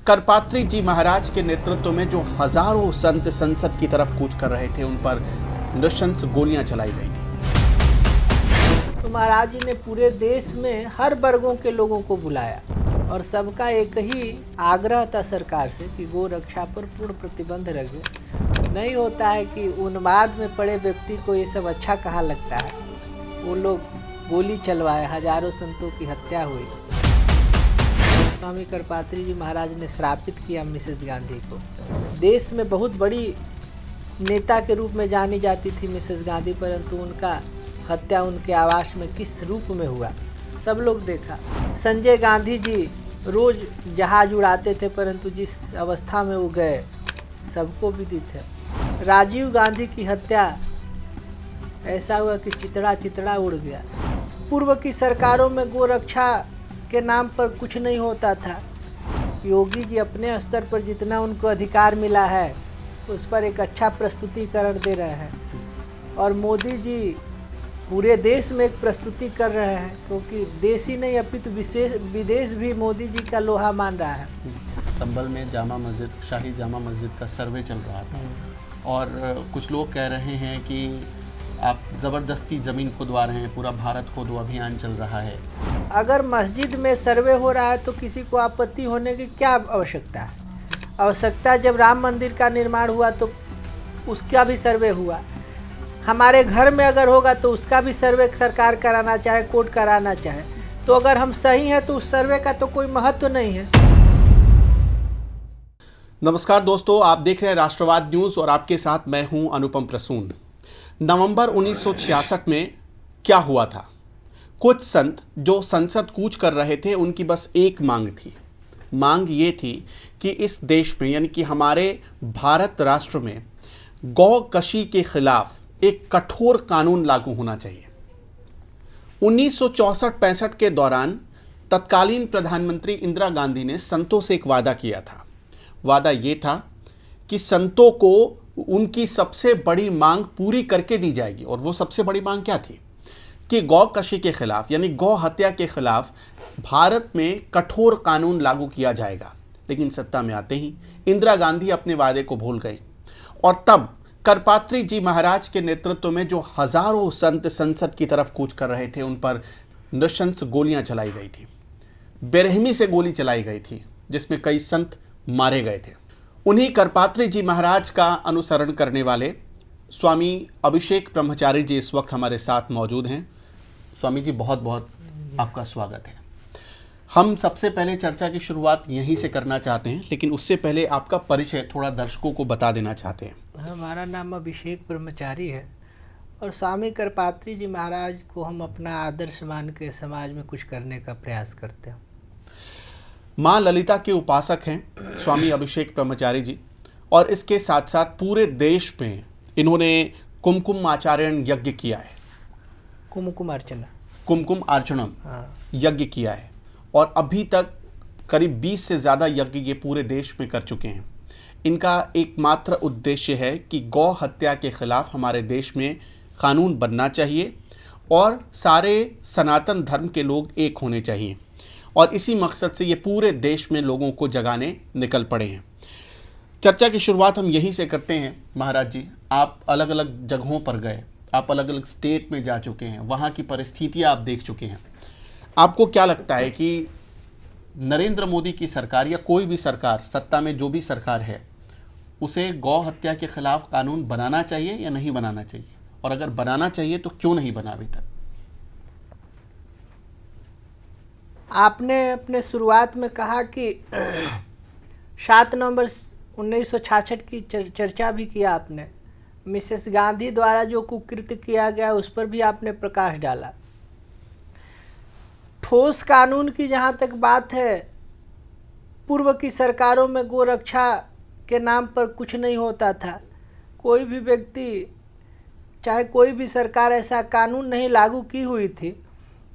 करपात्री जी महाराज के नेतृत्व में जो हजारों संत संसद की तरफ कूच कर रहे थे, उन पर नृशंस गोलियां चलाई गई थी। तो महाराज जी ने पूरे देश में हर वर्गों के लोगों को बुलाया और सबका एक ही आग्रह था सरकार से कि गो रक्षा पर पूर्ण प्रतिबंध रखे। नहीं होता है कि उन्माद में पड़े व्यक्ति को ये सब अच्छा कहाँ लगता है। वो लोग गोली चलवाए, हजारों संतों की हत्या हुई। स्वामी करपात्री जी महाराज ने श्रापित किया मिसेस गांधी को। देश में बहुत बड़ी नेता के रूप में जानी जाती थी मिसेस गांधी, परंतु उनका हत्या उनके आवास में किस रूप में हुआ सब लोग देखा। संजय गांधी जी रोज जहाज उड़ाते थे, परंतु जिस अवस्था में वो गए सबको विदित है। राजीव गांधी की हत्या ऐसा हुआ कि चितड़ा उड़ गया। पूर्व की सरकारों में गोरक्षा के नाम पर कुछ नहीं होता था। योगी जी अपने स्तर पर जितना उनको अधिकार मिला है उस पर एक अच्छा प्रस्तुतिकरण दे रहे हैं, और मोदी जी पूरे देश में एक प्रस्तुति कर रहे हैं, क्योंकि देश ही नहीं अपितु विदेश भी मोदी जी का लोहा मान रहा है। संभल में जामा मस्जिद, शाही जामा मस्जिद का सर्वे चल रहा था और कुछ लोग कह रहे हैं कि आप ज़बरदस्ती ज़मीन खुदवा रहे हैं, पूरा भारत खोदो अभियान चल रहा है। अगर मस्जिद में सर्वे हो रहा है तो किसी को आपत्ति होने की क्या आवश्यकता है। आवश्यकता जब राम मंदिर का निर्माण हुआ तो उसका भी सर्वे हुआ। हमारे घर में अगर होगा तो उसका भी सर्वे सरकार कराना चाहे, कोर्ट कराना चाहे। तो अगर हम सही हैं तो उस सर्वे का तो कोई महत्व नहीं है। नमस्कार दोस्तों, आप देख रहे हैं राष्ट्रवाद न्यूज़ और आपके साथ मैं हूं अनुपम प्रसून। नवंबर 1966 में क्या हुआ था? कुछ संत जो संसद कूच कर रहे थे, उनकी बस एक मांग थी। मांग ये थी कि इस देश में यानी कि हमारे भारत राष्ट्र में गौ कशी के खिलाफ एक कठोर कानून लागू होना चाहिए। 1964-65 के दौरान तत्कालीन प्रधानमंत्री इंदिरा गांधी ने संतों से एक वादा किया था। वादा ये था कि संतों को उनकी सबसे बड़ी मांग पूरी करके दी जाएगी, और वो सबसे बड़ी मांग क्या थी कि गौ कशी के खिलाफ यानी गौ हत्या के खिलाफ भारत में कठोर कानून लागू किया जाएगा। लेकिन सत्ता में आते ही इंदिरा गांधी अपने वादे को भूल गई, और तब करपात्री जी महाराज के नेतृत्व में जो हजारों संत संसद की तरफ कूच कर रहे थे, उन पर नृशंस गोलियां चलाई गई थी। बेरहमी से गोली चलाई गई थी, जिसमें कई संत मारे गए थे। उन्हीं करपात्री जी महाराज का अनुसरण करने वाले स्वामी अभिषेक ब्रह्मचारी जी इस वक्त हमारे साथ मौजूद हैं। स्वामी जी, बहुत बहुत आपका स्वागत है। हम सबसे पहले चर्चा की शुरुआत यहीं से करना चाहते हैं, लेकिन उससे पहले आपका परिचय थोड़ा दर्शकों को बता देना चाहते हैं। हमारा नाम अभिषेक ब्रह्मचारी है और स्वामी करपात्री जी महाराज को हम अपना आदर्श मान के समाज में कुछ करने का प्रयास करते हैं। माँ ललिता के उपासक हैं स्वामी अभिषेक ब्रह्मचारी जी, और इसके साथ साथ पूरे देश में इन्होंने कुमकुम आचरण यज्ञ किया है। कुमकुम अर्चनम यज्ञ किया है, और अभी तक करीब 20 से ज़्यादा यज्ञ ये पूरे देश में कर चुके हैं। इनका एकमात्र उद्देश्य है कि गौ हत्या के खिलाफ हमारे देश में कानून बनना चाहिए और सारे सनातन धर्म के लोग एक होने चाहिए, और इसी मकसद से ये पूरे देश में लोगों को जगाने निकल पड़े हैं। चर्चा की शुरुआत हम यहीं से करते हैं। महाराज जी, आप अलग अलग जगहों पर गए, आप अलग अलग स्टेट में जा चुके हैं, वहाँ की परिस्थितियाँ आप देख चुके हैं। आपको क्या लगता है कि नरेंद्र मोदी की सरकार या कोई भी सरकार, सत्ता में जो भी सरकार है, उसे गौ हत्या के खिलाफ कानून बनाना चाहिए या नहीं बनाना चाहिए? और अगर बनाना चाहिए तो क्यों नहीं बना अभी तक? आपने अपने शुरुआत में कहा कि 7 नवंबर 1966 की चर्चा भी किया आपने। मिसेस गांधी द्वारा जो कुकृत्य किया गया उस पर भी आपने प्रकाश डाला। ठोस कानून की जहाँ तक बात है, पूर्व की सरकारों में गोरक्षा के नाम पर कुछ नहीं होता था। कोई भी व्यक्ति, चाहे कोई भी सरकार, ऐसा कानून नहीं लागू की हुई थी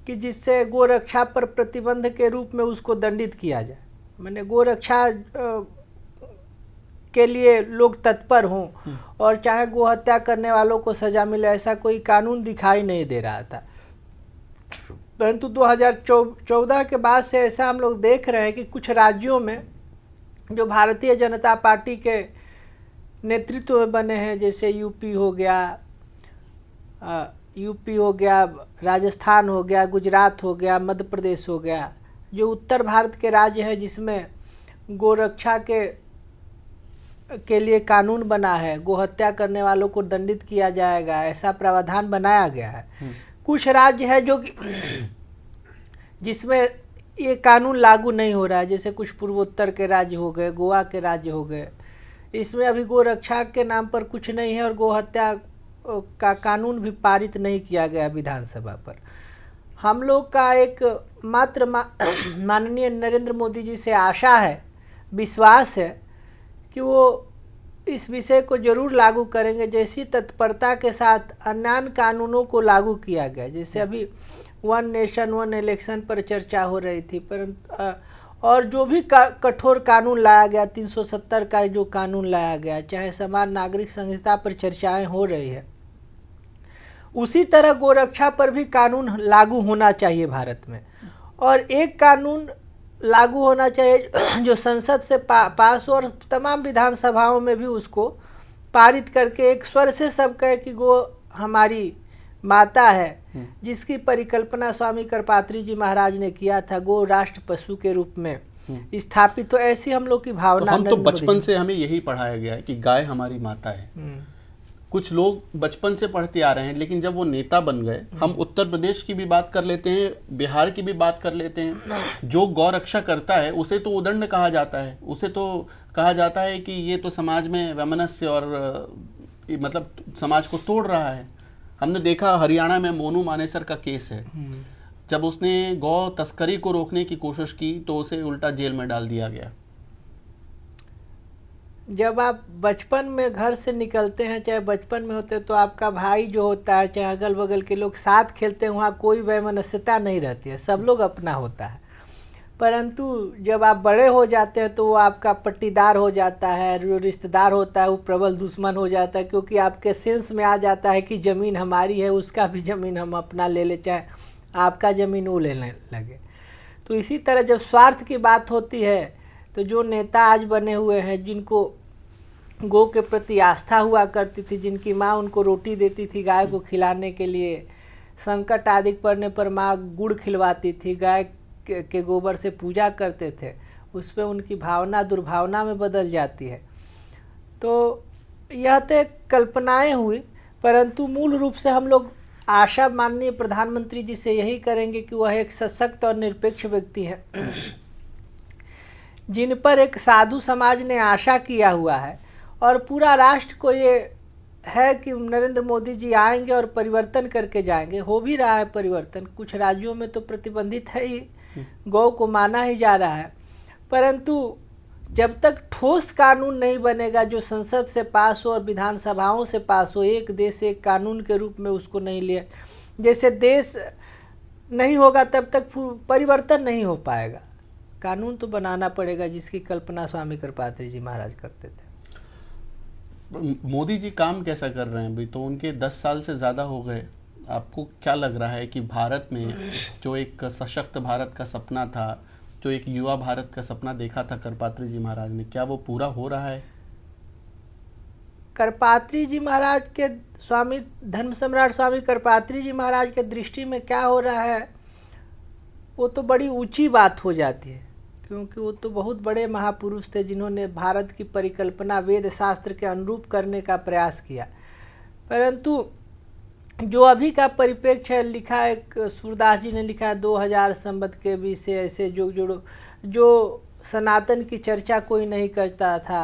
कि जिससे गोरक्षा पर प्रतिबंध के रूप में उसको दंडित किया जाए। मैंने गोरक्षा के लिए लोग तत्पर हों और चाहे गो हत्या करने वालों को सजा मिले, ऐसा कोई कानून दिखाई नहीं दे रहा था। परंतु 2014 के बाद से ऐसा हम लोग देख रहे हैं कि कुछ राज्यों में जो भारतीय जनता पार्टी के नेतृत्व में बने हैं, जैसे यूपी हो गया, राजस्थान हो गया, गुजरात हो गया, मध्य प्रदेश हो गया, जो उत्तर भारत के राज्य हैं जिसमें गोरक्षा के लिए कानून बना है, गोहत्या करने वालों को दंडित किया जाएगा, ऐसा प्रावधान बनाया गया है। कुछ राज्य है जो कि जिसमें ये कानून लागू नहीं हो रहा है, जैसे कुछ पूर्वोत्तर के राज्य हो गए, गोवा के राज्य हो गए, इसमें अभी गोरक्षा के नाम पर कुछ नहीं है और गोहत्या का कानून भी पारित नहीं किया गया विधानसभा पर। हम लोग का एक मात्र माननीय नरेंद्र मोदी जी से आशा है, विश्वास है कि वो इस विषय को जरूर लागू करेंगे, जैसी तत्परता के साथ अन्य कानूनों को लागू किया गया। जैसे अभी वन नेशन वन इलेक्शन पर चर्चा हो रही थी, परंतु और जो भी कठोर कानून लाया गया, 370 का जो कानून लाया गया, चाहे समान नागरिक संहिता पर चर्चाएं हो रही है, उसी तरह गोरक्षा पर भी कानून लागू होना चाहिए भारत में। और एक कानून लागू होना चाहिए जो संसद से पास हो और तमाम विधानसभाओं में भी उसको पारित करके एक स्वर से सब कहे कि गो हमारी माता है, जिसकी परिकल्पना स्वामी करपात्री जी महाराज ने किया था, गो राष्ट्र पशु के रूप में स्थापित। तो ऐसी हम लोग की भावना, हम तो बचपन से हमें यही पढ़ाया गया है कि गाय हमारी माता है। कुछ लोग बचपन से पढ़ते आ रहे हैं, लेकिन जब वो नेता बन गए, हम उत्तर प्रदेश की भी बात कर लेते हैं, बिहार की भी बात कर लेते हैं, जो गौ रक्षा करता है उसे तो उदंड कहा जाता है, उसे तो कहा जाता है कि ये तो समाज में वैमनस्य और मतलब समाज को तोड़ रहा है। हमने देखा हरियाणा में मोनू मानेसर का केस है, जब उसने गौ तस्करी को रोकने की कोशिश की तो उसे उल्टा जेल में डाल दिया गया। जब आप बचपन में घर से निकलते हैं, चाहे बचपन में होते हैं, तो आपका भाई जो होता है, चाहे अगल बगल के लोग साथ खेलते हैं, वहाँ कोई वैमनस्यता नहीं रहती है, सब लोग अपना होता है। परंतु जब आप बड़े हो जाते हैं तो वो आपका पट्टीदार हो जाता है, जो रिश्तेदार होता है वो प्रबल दुश्मन हो जाता है, क्योंकि आपके सेंस में आ जाता है कि ज़मीन हमारी है, उसका भी ज़मीन हम अपना ले ले, चाहे आपका ज़मीन वो लेने लगे। तो इसी तरह जब स्वार्थ की बात होती है तो जो नेता आज बने हुए हैं, जिनको गौ के प्रति आस्था हुआ करती थी, जिनकी माँ उनको रोटी देती थी गाय को खिलाने के लिए, संकट आदि पड़ने पर माँ गुड़ खिलवाती थी, गाय के गोबर से पूजा करते थे, उस पर उनकी भावना दुर्भावना में बदल जाती है। तो यह तो कल्पनाएं हुई, परंतु मूल रूप से हम लोग आशा माननीय प्रधानमंत्री जी से यही करेंगे कि वह एक सशक्त और निरपेक्ष व्यक्ति है, जिन पर एक साधु समाज ने आशा किया हुआ है, और पूरा राष्ट्र को ये है कि नरेंद्र मोदी जी आएंगे और परिवर्तन करके जाएंगे। हो भी रहा है परिवर्तन, कुछ राज्यों में तो प्रतिबंधित है ही, गौ को माना ही जा रहा है, परंतु जब तक ठोस कानून नहीं बनेगा जो संसद से पास हो और विधानसभाओं से पास हो, एक देश एक कानून के रूप में उसको नहीं लिया, जैसे देश नहीं होगा तब तक परिवर्तन नहीं हो पाएगा। कानून तो बनाना पड़ेगा, जिसकी कल्पना स्वामी करपात्री जी महाराज करते थे। मोदी जी काम कैसा कर रहे हैं? अभी तो उनके 10 साल से ज़्यादा हो गए। आपको क्या लग रहा है कि भारत में जो एक सशक्त भारत का सपना था, जो एक युवा भारत का सपना देखा था करपात्री जी महाराज ने, क्या वो पूरा हो रहा है? करपात्री जी महाराज के स्वामी धर्म सम्राट स्वामी करपात्री जी महाराज के दृष्टि में क्या हो रहा है, वो तो बड़ी ऊंची बात हो जाती है, क्योंकि वो तो बहुत बड़े महापुरुष थे जिन्होंने भारत की परिकल्पना वेद शास्त्र के अनुरूप करने का प्रयास किया। परंतु जो अभी का परिप्रेक्ष्य है, लिखा एक सूरदास जी ने लिखा है 2000 संवत के बीच से ऐसे जो सनातन की चर्चा कोई नहीं करता था,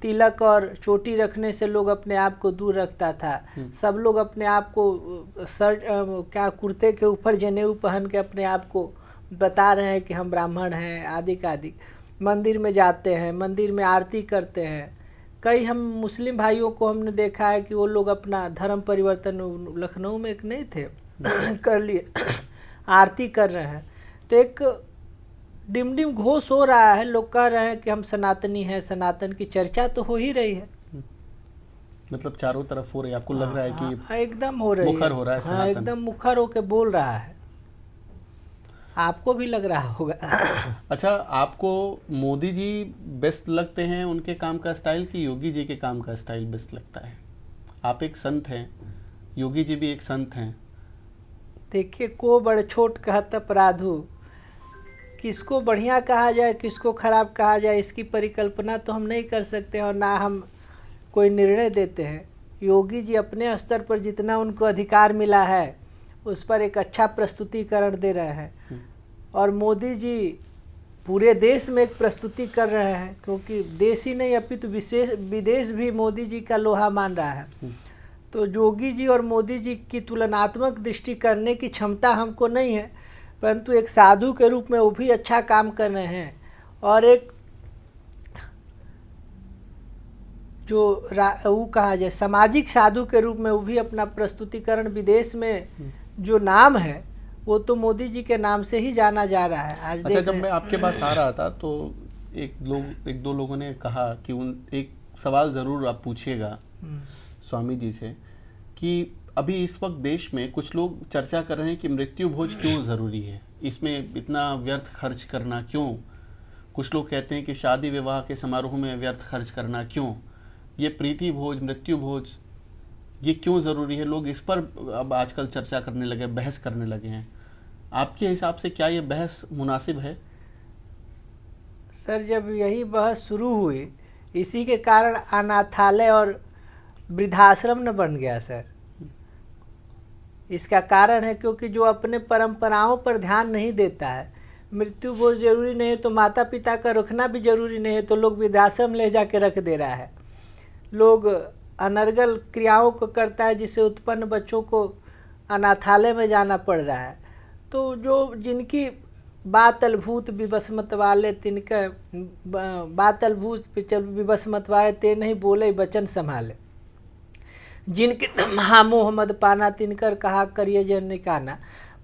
तिलक और चोटी रखने से लोग अपने आप को दूर रखता था, सब लोग अपने आप को शर्ट क्या कुर्ते के ऊपर जनेऊ पहन के अपने आप को बता रहे हैं कि हम ब्राह्मण हैं, आदि का आदि। मंदिर में जाते हैं, मंदिर में आरती करते हैं। कई हम मुस्लिम भाइयों को हमने देखा है कि वो लोग अपना धर्म परिवर्तन, लखनऊ में एक नहीं थे कर लिए, आरती कर रहे हैं। तो एक डिमडिम घोष हो रहा है, लोग कह रहे हैं कि हम सनातनी हैं, सनातन की चर्चा तो हो ही रही है, मतलब चारों तरफ हो रही है। आपको लग रहा है कि एकदम हो रही है, मुखर हो रहा है, हाँ एकदम मुखर होके बोल रहा है। आपको भी लग रहा होगा। अच्छा, आपको मोदी जी बेस्ट लगते हैं उनके काम का स्टाइल कि योगी जी के काम का स्टाइल बेस्ट लगता है? आप एक संत हैं, योगी जी भी एक संत हैं। देखिए, को बड़ छोट कहत अपराधु, किसको बढ़िया कहा जाए किसको खराब कहा जाए इसकी परिकल्पना तो हम नहीं कर सकते और ना हम कोई निर्णय देते हैं। योगी जी अपने स्तर पर जितना उनको अधिकार मिला है उस पर एक अच्छा प्रस्तुतिकरण दे रहे हैं और मोदी जी पूरे देश में एक प्रस्तुति कर रहे हैं, क्योंकि देश ही नहीं अपितु विदेश भी मोदी जी का लोहा मान रहा है। तो योगी जी और मोदी जी की तुलनात्मक दृष्टि करने की क्षमता हमको नहीं है, परंतु एक साधु के रूप में वो भी अच्छा काम कर रहे हैं और एक जो वो कहा जाए सामाजिक साधु के रूप में वो भी अपना प्रस्तुतिकरण विदेश में जो नाम है वो तो मोदी जी के नाम से ही जाना जा रहा है। आज अच्छा, जब मैं आपके पास आ रहा था तो एक दो लोगों ने कहा कि एक सवाल ज़रूर आप पूछिएगा स्वामी जी से कि अभी इस वक्त देश में कुछ लोग चर्चा कर रहे हैं कि मृत्यु भोज क्यों ज़रूरी है, इसमें इतना व्यर्थ खर्च करना क्यों। कुछ लोग कहते हैं कि शादी विवाह के समारोह में व्यर्थ खर्च करना क्यों, ये प्रीति भोज मृत्यु भोज ये क्यों ज़रूरी है। लोग इस पर अब आजकल चर्चा करने लगे, बहस करने लगे हैं। आपके हिसाब से क्या ये बहस मुनासिब है? सर, जब यही बहस शुरू हुई इसी के कारण अनाथालय और वृद्धाश्रम न बन गया सर। इसका कारण है क्योंकि जो अपने परंपराओं पर ध्यान नहीं देता है, मृत्यु बहुत जरूरी नहीं है तो माता पिता का रखना भी जरूरी नहीं है तो लोग वृद्धाश्रम ले जाके रख दे रहा है। लोग अनर्गल क्रियाओं को करता है जिससे उत्पन्न बच्चों को अनाथालय में जाना पड़ रहा है। तो जो जिनकी बातल भूत विवस्मत वाले तिनके बातल भूत पिचल विवस्मत वाले ते नहीं बोले वचन संभाले, जिनके महामोह मद पाना तिनकर कहा करिए जन निकाना।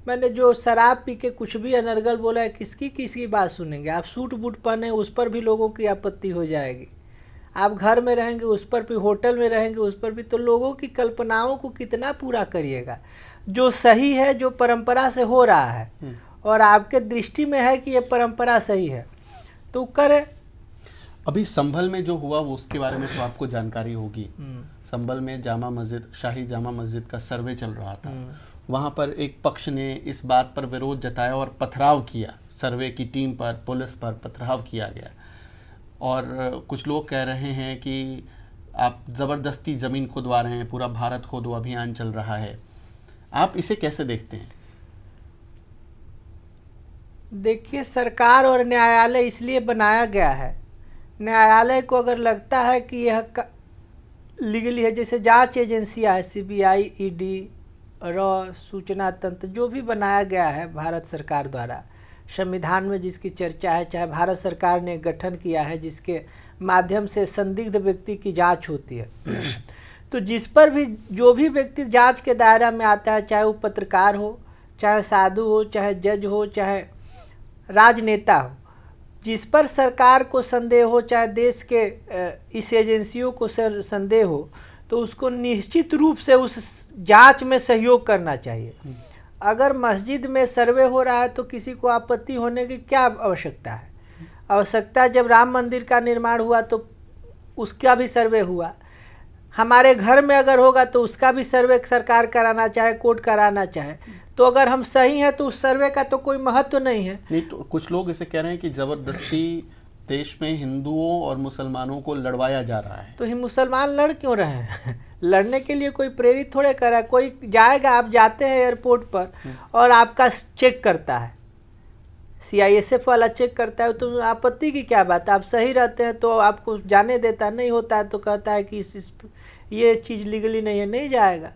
मैंने जो शराब पी के कुछ भी अनर्गल बोला है किसकी बात सुनेंगे। आप सूट बूट पहने उस पर भी लोगों की आपत्ति हो जाएगी। आप घर में रहेंगे उस पर भी, होटल में रहेंगे उस पर भी, तो लोगों की कल्पनाओं को कितना पूरा करिएगा। जो सही है जो परंपरा से हो रहा है और आपके दृष्टि में है कि ये परंपरा सही है तो करें। अभी संभल में जो हुआ वो उसके बारे में तो आपको जानकारी होगी। संभल में जामा मस्जिद, शाही जामा मस्जिद का सर्वे चल रहा था। वहाँ पर एक पक्ष ने इस बात पर विरोध जताया और पथराव किया, सर्वे की टीम पर पुलिस पर पथराव किया गया और कुछ लोग कह रहे हैं कि आप ज़बरदस्ती ज़मीन खुदवा रहे हैं, पूरा भारत खोदो अभियान चल रहा है। आप इसे कैसे देखते हैं? देखिए, सरकार और न्यायालय इसलिए बनाया गया है, न्यायालय को अगर लगता है कि यह लीगली है, जैसे जांच एजेंसियां है सीबीआई, ईडी, रॉ, सूचना तंत्र जो भी बनाया गया है भारत सरकार द्वारा, संविधान में जिसकी चर्चा है, चाहे भारत सरकार ने गठन किया है जिसके माध्यम से संदिग्ध व्यक्ति की जांच होती है तो जिस पर भी जो भी व्यक्ति जांच के दायरा में आता है, चाहे वो पत्रकार हो, चाहे साधु हो, चाहे जज हो, चाहे राजनेता हो, जिस पर सरकार को संदेह हो, चाहे देश के इस एजेंसियों को संदेह हो, तो उसको निश्चित रूप से उस जांच में सहयोग करना चाहिए। अगर मस्जिद में सर्वे हो रहा है तो किसी को आपत्ति होने की क्या आवश्यकता है? आवश्यकता जब राम मंदिर का निर्माण हुआ तो उसका भी सर्वे हुआ। हमारे घर में अगर होगा तो उसका भी सर्वे सरकार कराना चाहे, कोर्ट कराना चाहे। तो अगर हम सही हैं तो उस सर्वे का तो कोई महत्व नहीं है। नहीं तो कुछ लोग इसे कह रहे हैं कि जबरदस्ती देश में हिंदुओं और मुसलमानों को लड़वाया जा रहा है। तो ही मुसलमान लड़ क्यों रहे हैं? लड़ने के लिए कोई प्रेरित थोड़े कर रहा है। कोई जाएगा, आप जाते हैं एयरपोर्ट पर और आपका चेक करता है, CISF वाला चेक करता है, तो आपत्ति की क्या बात है? आप सही रहते हैं तो आपको जाने देता, नहीं होता है तो कहता है कि ये चीज़ लीगली नहीं है, नहीं जाएगा।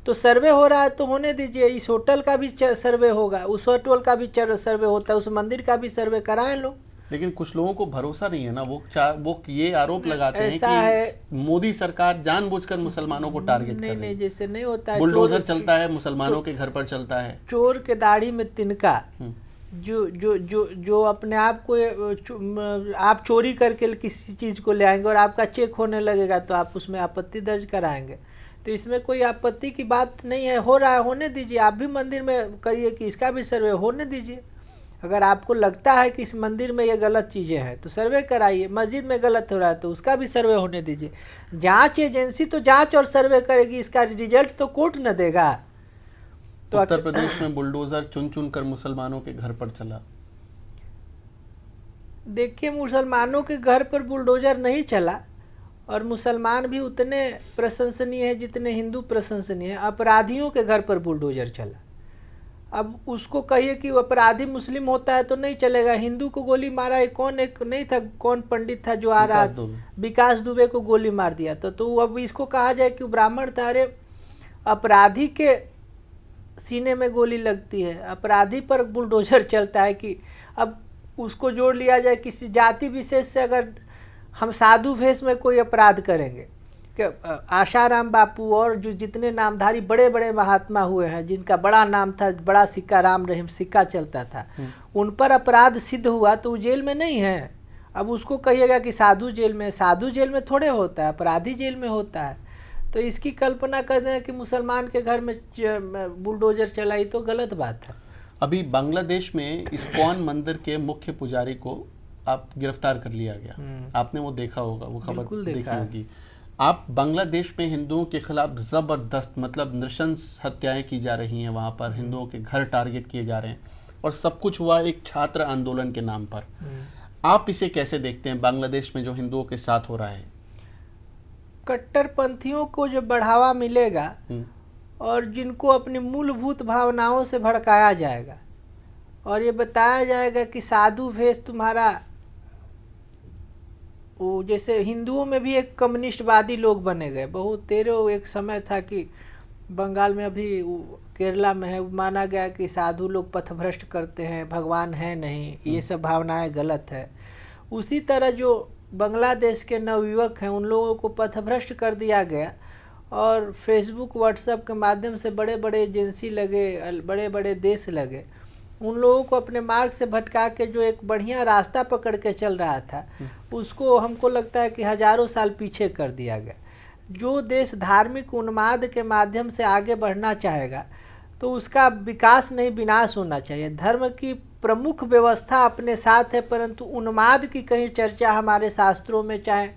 तो सर्वे हो रहा है तो होने दीजिए। इस होटल का भी सर्वे होगा, उस होटल का भी सर्वे होता है, उस मंदिर का भी सर्वे कराएं लोग। लेकिन कुछ लोगों को भरोसा नहीं है ना, वो ये आरोप लगाते हैं कि मोदी सरकार जानबूझकर मुसलमानों को टारगेट कर रही है। नहीं, जैसे नहीं होता है। बुलडोजर चलता है, मुसलमानों के घर पर चलता है। चोर के दाढ़ी में तिनका, जो अपने आप को आप चोरी करके किसी चीज़ को ले आएंगे और आपका चेक होने लगेगा तो आप उसमें आपत्ति दर्ज कराएंगे। तो इसमें कोई आपत्ति की बात नहीं है। हो रहा है, होने दीजिए। आप भी मंदिर में करिए कि इसका भी सर्वे होने दीजिए। अगर आपको लगता है कि इस मंदिर में ये गलत चीज़ें हैं तो सर्वे कराइए, मस्जिद में गलत हो रहा है तो उसका भी सर्वे होने दीजिए। जांच एजेंसी तो जांच और सर्वे करेगी, इसका रिजल्ट तो कोर्ट न देगा। तो उत्तर प्रदेश में बुलडोजर चुन चुन कर मुसलमानों के घर पर चला। देखिए, मुसलमानों के घर पर बुलडोजर नहीं चला, और मुसलमान भी उतने प्रशंसनीय है जितने हिंदू प्रशंसनीय है। अपराधियों के घर पर बुलडोजर चला। अब उसको कहिए कि अपराधी मुस्लिम होता है तो नहीं चलेगा। हिंदू को गोली मारा है, कौन एक नहीं था, कौन पंडित था जो आ रहा, विकास दुबे को गोली मार दिया तो अब इसको कहा जाए कि ब्राह्मण था। अरे अपराधी के सीने में गोली लगती है, अपराधी पर बुलडोजर चलता है कि अब उसको जोड़ लिया जाए किसी जाति विशेष से। अगर हम साधु भेष में कोई अपराध करेंगे, कि आशाराम बापू और जो जितने नामधारी बड़े बड़े महात्मा हुए हैं जिनका बड़ा नाम था, बड़ा सिक्का राम रहीम सिक्का चलता था, उन पर अपराध सिद्ध हुआ तो वो जेल में नहीं है। अब उसको कहिएगा कि साधु जेल में, साधु जेल में थोड़े होता है, अपराधी जेल में होता है। तो इसकी कल्पना कर दें कि मुसलमान के घर में बुलडोजर चलाई तो गलत बात है। अभी बांग्लादेश में इस्कॉन मंदिर के मुख्य पुजारी को आप गिरफ्तार कर लिया गया, आपने वो देखा होगा, वो खबर देखी होगी। आप बांग्लादेश में हिंदुओं के खिलाफ जबरदस्त मतलब नृशंस हत्याएं की जा रही हैं, वहां पर हिंदुओं के घर टारगेट किए जा रहे हैं, और सब कुछ हुआ एक छात्र आंदोलन के नाम पर। आप इसे कैसे देखते हैं, बांग्लादेश में जो हिंदुओं के साथ हो रहा है? कट्टरपंथियों को जो बढ़ावा मिलेगा और जिनको अपनी मूलभूत भावनाओं से भड़काया जाएगा और ये बताया जाएगा कि साधु भेष तुम्हारा, वो जैसे हिंदुओं में भी एक कम्युनिस्टवादी लोग बने गए बहुत तेरे। एक समय था कि बंगाल में, अभी केरला में है, माना गया कि साधु लोग पथभ्रष्ट करते हैं, भगवान है नहीं, ये सब भावनाएं गलत है। उसी तरह जो बांग्लादेश के नवयुवक हैं उन लोगों को पथभ्रष्ट कर दिया गया और फेसबुक व्हाट्सएप के माध्यम से बड़े बड़े एजेंसी लगे, बड़े बड़े देश लगे उन लोगों को अपने मार्ग से भटका के जो एक बढ़िया रास्ता पकड़ के चल रहा था उसको हमको लगता है कि हजारों साल पीछे कर दिया गया। जो देश धार्मिक उन्माद के माध्यम से आगे बढ़ना चाहेगा तो उसका विकास नहीं विनाश होना चाहिए। धर्म की प्रमुख व्यवस्था अपने साथ है, परंतु उन्माद की कहीं चर्चा हमारे शास्त्रों में चाहे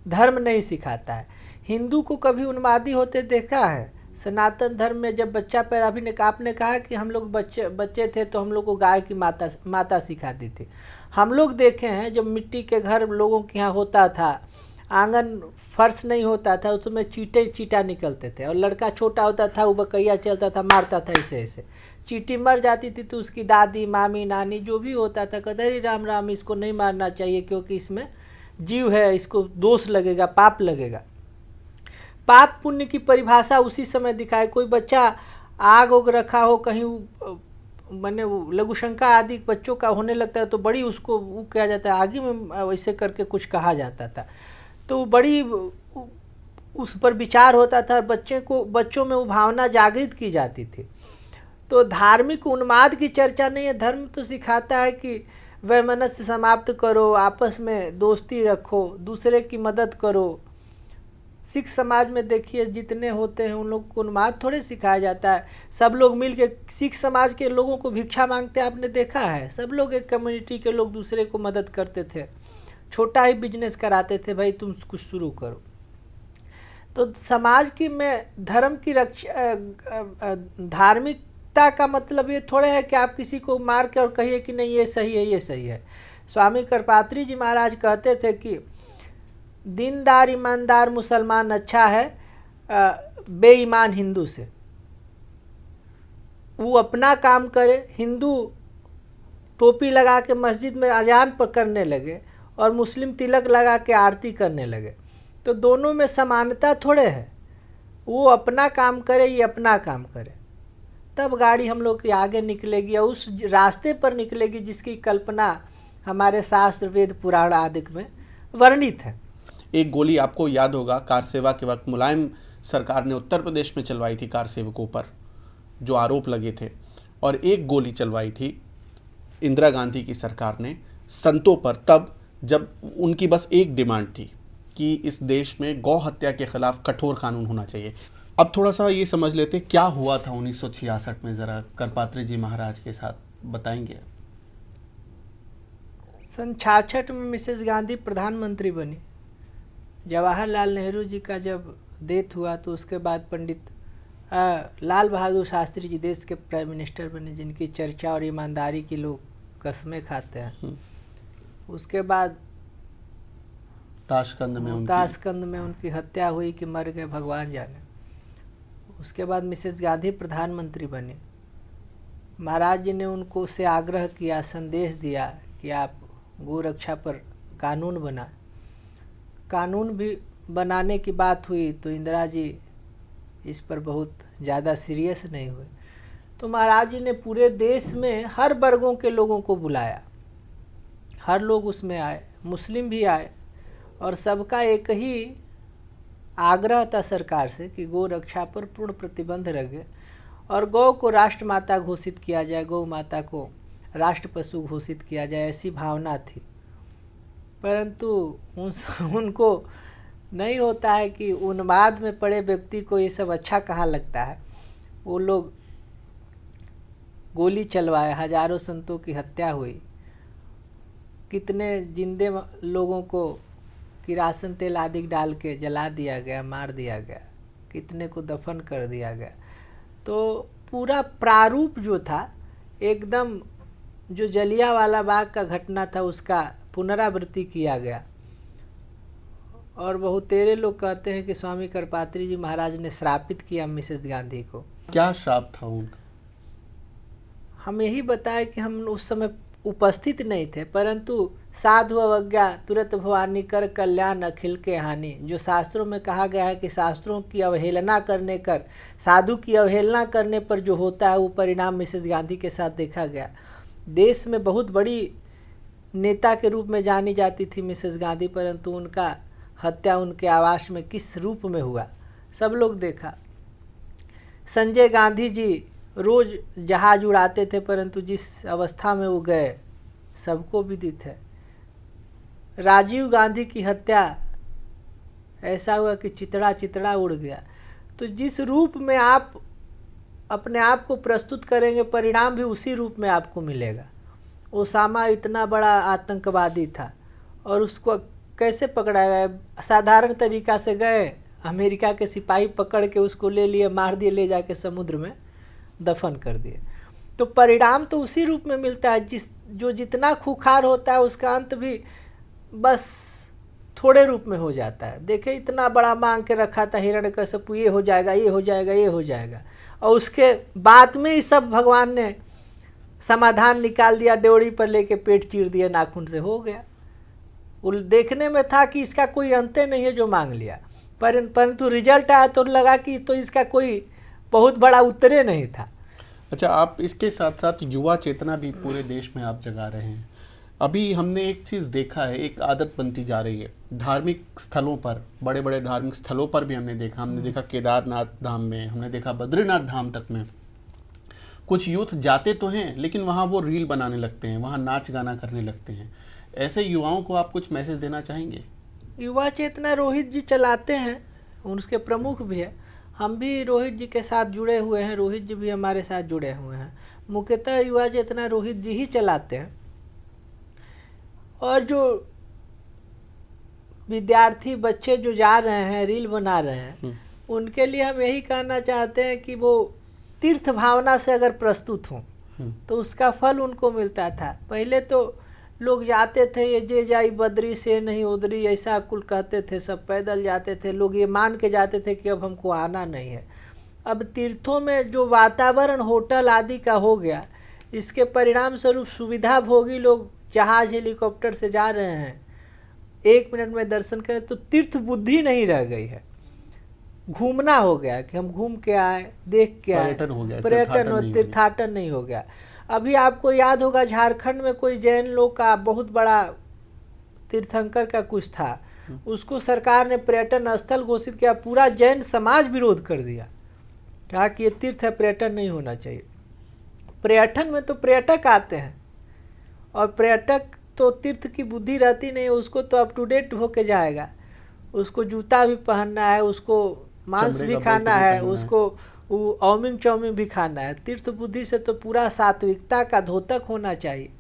धर्म नहीं सिखाता है। हिंदू को कभी उन्मादी होते देखा है? सनातन धर्म में जब बच्चा पैदा, अभी आपने कहा कि हम लोग बच्चे थे तो हम लोग को गाय की माता सिखाती थी। हम लोग देखे हैं जब मिट्टी के घर लोगों के यहाँ होता था, आंगन फर्श नहीं होता था, उसमें चीटा निकलते थे और लड़का छोटा होता था वो बकैया चलता था, मारता था, ऐसे ऐसे चींटी मर जाती थी तो उसकी दादी मामी नानी जो भी होता था कहते अरे राम राम इसको नहीं मारना चाहिए क्योंकि इसमें जीव है, इसको दोष लगेगा, पाप लगेगा। पाप पुण्य की परिभाषा उसी समय दिखाए। कोई बच्चा आग उग रखा हो कहीं, मैंने लघुशंका आदि बच्चों का होने लगता है तो बड़ी उसको वो किया जाता है, आगे में वैसे करके कुछ कहा जाता था तो बड़ी उस पर विचार होता था, बच्चों में वो भावना जागृत की जाती थी। तो धार्मिक उन्माद की चर्चा नहीं है। धर्म तो सिखाता है कि वैमनस्य समाप्त करो, आपस में दोस्ती रखो, दूसरे की मदद करो। सिख समाज में देखिए जितने होते हैं उन लोग को उन्माद थोड़े सिखाया जाता है। सब लोग मिल के सिख समाज के लोगों को भिक्षा मांगते आपने देखा है? सब लोग एक कम्युनिटी के लोग दूसरे को मदद करते थे, छोटा ही बिजनेस कराते थे, भाई तुम कुछ शुरू करो। तो समाज की में धर्म की रक्षा, धार्मिकता का मतलब ये थोड़ा है कि आप किसी को मार के और कहिए कि नहीं ये सही है, ये सही है। स्वामी करपात्री जी महाराज कहते थे कि दीनदार ईमानदार मुसलमान अच्छा है बेईमान हिंदू से। वो अपना काम करे, हिंदू टोपी लगा के मस्जिद में अजान पर करने लगे और मुस्लिम तिलक लगा के आरती करने लगे, तो दोनों में समानता थोड़े है। वो अपना काम करे, ये अपना काम करे, तब गाड़ी हम लोग की आगे निकलेगी और उस रास्ते पर निकलेगी जिसकी कल्पना हमारे शास्त्र वेद पुराण आदि में वर्णित है। एक गोली आपको याद होगा कार सेवा के वक्त मुलायम सरकार ने उत्तर प्रदेश में चलवाई थी कार सेवकों पर जो आरोप लगे थे, और एक गोली चलवाई थी इंदिरा गांधी की सरकार ने संतों पर, तब जब उनकी बस एक डिमांड थी कि इस देश में गौ हत्या के खिलाफ कठोर कानून होना चाहिए। अब थोड़ा सा ये समझ लेते क्या हुआ था 1966 में, ज़रा करपात्री जी महाराज के साथ बताएंगे? सन 66 में मिसेस गांधी प्रधानमंत्री बनी। जवाहरलाल नेहरू जी का जब डेथ हुआ तो उसके बाद पंडित लाल बहादुर शास्त्री जी देश के प्राइम मिनिस्टर बने, जिनकी चर्चा और ईमानदारी की लोग कसमें खाते हैं। उसके बाद ताशकंद में उनकी हत्या हुई कि मर गए भगवान जाने। उसके बाद मिसेस गांधी प्रधानमंत्री बनी। महाराज जी ने उनको से आग्रह किया, संदेश दिया कि आप गौ रक्षा पर कानून बनाएं। कानून भी बनाने की बात हुई तो इंदिरा जी इस पर बहुत ज़्यादा सीरियस नहीं हुए। तो महाराज जी ने पूरे देश में हर वर्गों के लोगों को बुलाया, हर लोग उसमें आए, मुस्लिम भी आए, और सबका एक ही आग्रह था सरकार से कि गौ रक्षा पर पूर्ण प्रतिबंध रखे और गौ को राष्ट्रमाता घोषित किया जाए, गौ माता को राष्ट्र पशु घोषित किया जाए, ऐसी भावना थी। परंतु उनको नहीं होता है कि उन्माद में पड़े व्यक्ति को ये सब अच्छा कहाँ लगता है। वो लोग गोली चलवाए, हजारों संतों की हत्या हुई, कितने जिंदे लोगों को किरासन तेल आदि डाल के जला दिया गया, मार दिया गया, कितने को दफन कर दिया गया। तो पूरा प्रारूप जो था एकदम जो जलियांवाला बाग का घटना था उसका पुनरावृत्ति किया गया। और बहुतेरे लोग कहते हैं कि स्वामी करपात्री जी महाराज ने श्रापित किया मिसेस गांधी को। क्या श्राप था उनका? हम यही बताए कि हम उस समय उपस्थित नहीं थे, परंतु साधु अवज्ञा तुरंत भवानी कर कल्याण अखिल के हानि, जो शास्त्रों में कहा गया है कि शास्त्रों की अवहेलना करने कर, साधु की अवहेलना करने पर जो होता है वो परिणाम मिसेस गांधी के साथ देखा गया। देश में बहुत बड़ी नेता के रूप में जानी जाती थी मिसेस गांधी, परंतु उनका हत्या उनके आवास में किस रूप में हुआ सब लोग देखा। संजय गांधी जी रोज जहाज उड़ाते थे, परंतु जिस अवस्था में वो गए सबको विदित है। राजीव गांधी की हत्या ऐसा हुआ कि चितड़ा चितड़ा उड़ गया। तो जिस रूप में आप अपने आप को प्रस्तुत करेंगे परिणाम भी उसी रूप में आपको मिलेगा। ओसामा इतना बड़ा आतंकवादी था और उसको कैसे पकड़ा गया? साधारण तरीका से गए, अमेरिका के सिपाही पकड़ के उसको ले लिए, मार दिए, ले जाके समुद्र में दफन कर दिए। तो परिणाम तो उसी रूप में मिलता है। जो जितना खूंखार होता है उसका अंत भी बस थोड़े रूप में हो जाता है। देखे इतना बड़ा मांग के रखा था हिरण्यकश्यप, ये हो जाएगा, ये हो जाएगा, ये हो जाएगा, और उसके बाद में ही सब भगवान ने समाधान निकाल दिया, ड्योढ़ी पर लेके पेट चीर दिया, नाखून से हो गया। वो देखने में था कि इसका कोई अंत नहीं है जो मांग लिया, परंतु रिजल्ट आया तो लगा कि तो इसका कोई बहुत बड़ा उत्तरे नहीं था। अच्छा, आप इसके साथ साथ युवा चेतना भी पूरे देश में आप जगा रहे हैं। अभी हमने एक चीज़ देखा है, एक आदत बनती जा रही है धार्मिक स्थलों पर, बड़े बड़े धार्मिक स्थलों पर भी हमने देखा केदारनाथ धाम में, हमने देखा बद्रीनाथ धाम तक में कुछ यूथ जाते तो हैं लेकिन वहाँ वो रील बनाने लगते हैं, वहाँ नाच गाना करने लगते हैं। ऐसे युवाओं को आप कुछ मैसेज देना चाहेंगे? युवा चेतना रोहित जी चलाते हैं, उसके प्रमुख भी है। हम भी रोहित जी के साथ जुड़े हुए हैं, रोहित जी भी हमारे साथ जुड़े हुए हैं। मुख्यतः युवा चेतना रोहित जी ही चलाते हैं। और जो विद्यार्थी बच्चे जो जा रहे हैं, रील बना रहे हैं, उनके लिए हम यही कहना चाहते हैं कि वो तीर्थ भावना से अगर प्रस्तुत हों तो उसका फल उनको मिलता था। पहले तो लोग जाते थे, ये जे जाई बद्री से नहीं उदरी, ऐसा कुल कहते थे, सब पैदल जाते थे, लोग ये मान के जाते थे कि अब हमको आना नहीं है। अब तीर्थों में जो वातावरण होटल आदि का हो गया, इसके परिणाम स्वरूप सुविधा भोगी लोग जहाज हेलीकॉप्टर से जा रहे हैं, 1 मिनट में दर्शन करें, तो तीर्थ बुद्धि नहीं रह गई है, घूमना हो गया कि हम घूम के आए, देख के आए, पर्यटन और तीर्थाटन नहीं हो गया। अभी आपको याद होगा झारखंड में कोई जैन लोग का बहुत बड़ा तीर्थंकर का कुछ था, उसको सरकार ने पर्यटन स्थल घोषित किया, पूरा जैन समाज विरोध कर दिया, कहा कि ये तीर्थ है, पर्यटन नहीं होना चाहिए। पर्यटन में तो पर्यटक आते हैं और पर्यटक तो तीर्थ की बुद्धि रहती नहीं, उसको तो अप टू डेट होके जाएगा, उसको जूता भी पहनना है, उसको मांस भी खाना है, उसको औमिंग चौमिंग भी खाना है। तीर्थ बुद्धि से तो पूरा सात्विकता का धोतक होना चाहिए।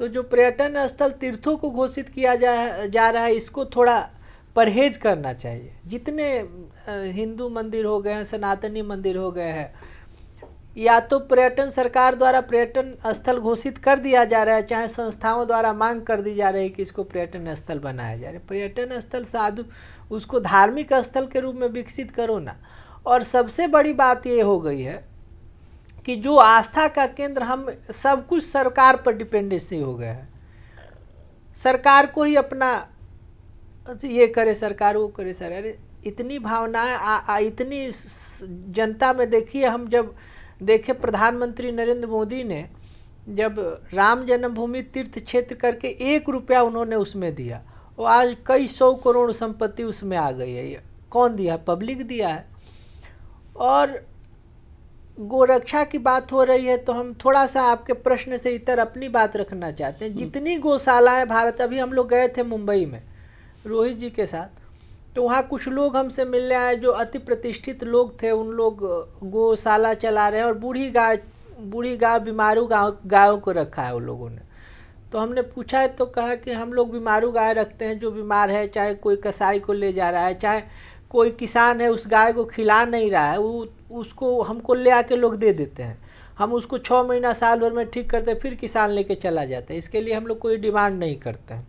तो जो पर्यटन स्थल तीर्थों को घोषित किया जा रहा है, इसको थोड़ा परहेज करना चाहिए। जितने हिंदू मंदिर हो गए हैं, सनातनी मंदिर हो गए हैं, या तो पर्यटन सरकार द्वारा पर्यटन स्थल घोषित कर दिया जा रहा है, चाहे संस्थाओं द्वारा मांग कर दी जा रही है कि इसको पर्यटन स्थल बनाया जा रहा है। पर्यटन स्थल साधु उसको धार्मिक स्थल के रूप में विकसित करो ना। और सबसे बड़ी बात ये हो गई है कि जो आस्था का केंद्र, हम सब कुछ सरकार पर डिपेंडेंसी हो गया है। सरकार को ही अपना ये करे सरकार, वो करे सर। अरे इतनी भावनाएं इतनी जनता में देखिए, हम जब देखे प्रधानमंत्री नरेंद्र मोदी ने जब राम जन्मभूमि तीर्थ क्षेत्र करके 1 रुपया उन्होंने उसमें दिया, और आज कई 100 करोड़ संपत्ति उसमें आ गई है। ये कौन दिया? पब्लिक दिया है। और गोरक्षा की बात हो रही है तो हम थोड़ा सा आपके प्रश्न से इतर अपनी बात रखना चाहते हैं। जितनी गौशालाएं भारत, अभी हम लोग गए थे मुंबई में रोहित जी के साथ, तो वहाँ कुछ लोग हमसे मिलने आए जो अति प्रतिष्ठित लोग थे। उन लोग गौशाला चला रहे हैं और बूढ़ी गाय बीमारू गायों को रखा है उन लोगों ने। तो हमने पूछा है तो कहा कि हम लोग बीमारू गाय रखते हैं, जो बीमार है, चाहे कोई कसाई को ले जा रहा है, चाहे कोई किसान है उस गाय को खिला नहीं रहा है, उसको हमको ले आके लोग दे देते हैं। हम उसको 6 महीना साल भर में ठीक करते हैं, फिर किसान लेके चला जाता है। इसके लिए हम लोग कोई डिमांड नहीं करते हैं।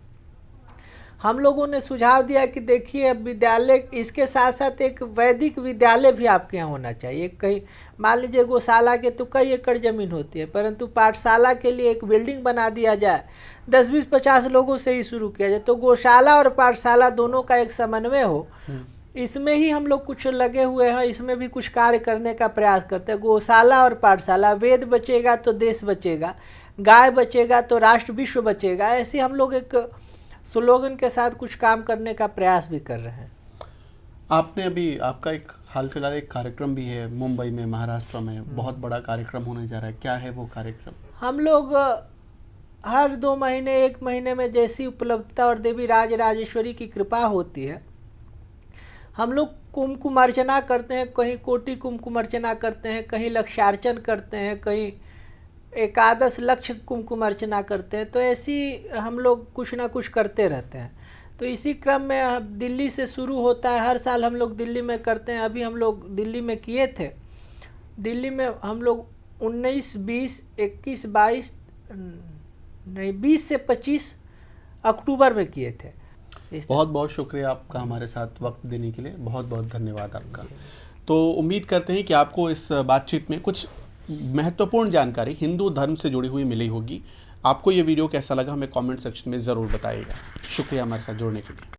हम लोगों ने सुझाव दिया कि देखिए विद्यालय, इसके साथ साथ एक वैदिक विद्यालय भी आपके यहाँ होना चाहिए। कहीं मान लीजिए गौशाला के तो कई एकड़ ज़मीन होती है, परंतु पाठशाला के लिए एक बिल्डिंग बना दिया जाए, 10, 20, 50 लोगों से ही शुरू किया जाए, तो गौशाला और पाठशाला दोनों का एक समन्वय हो। इसमें ही हम लोग कुछ लगे हुए हैं, इसमें भी कुछ कार्य करने का प्रयास करते हैं। गौशाला और पाठशाला, वेद बचेगा तो देश बचेगा, गाय बचेगा तो राष्ट्र विश्व बचेगा। ऐसे हम लोग एक स्लोगन के साथ कुछ काम करने का प्रयास भी कर रहे हैं। आपने अभी, आपका एक हाल फिलहाल एक कार्यक्रम भी है मुंबई में, महाराष्ट्र में, बहुत बड़ा कार्यक्रम होने जा रहा है। क्या है वो कार्यक्रम? हम लोग हर 2 महीने 1 महीने में जैसी उपलब्धता और देवी राजेश्वरी की कृपा होती है, हम लोग कुमकुम अर्चना करते हैं। कहीं कोटि कुमकुम अर्चना करते हैं, कहीं लक्ष्यार्चन करते हैं, कहीं एकादश लक्ष्य कुमकुम अर्चना करते हैं। तो ऐसी हम लोग कुछ ना कुछ करते रहते हैं। तो इसी क्रम में दिल्ली से शुरू होता है, हर साल हम लोग दिल्ली में करते हैं। अभी हम लोग दिल्ली में किए थे। दिल्ली में हम लोग 19, 20, 21, 22 नहीं 20 से 25 अक्टूबर में किए थे। बहुत बहुत शुक्रिया आपका हमारे साथ वक्त देने के लिए, बहुत बहुत धन्यवाद आपका। तो उम्मीद करते हैं कि आपको इस बातचीत में कुछ महत्वपूर्ण जानकारी हिंदू धर्म से जुड़ी हुई मिली होगी। आपको ये वीडियो कैसा लगा हमें कमेंट सेक्शन में ज़रूर बताइएगा। शुक्रिया हमारे साथ जुड़ने के लिए।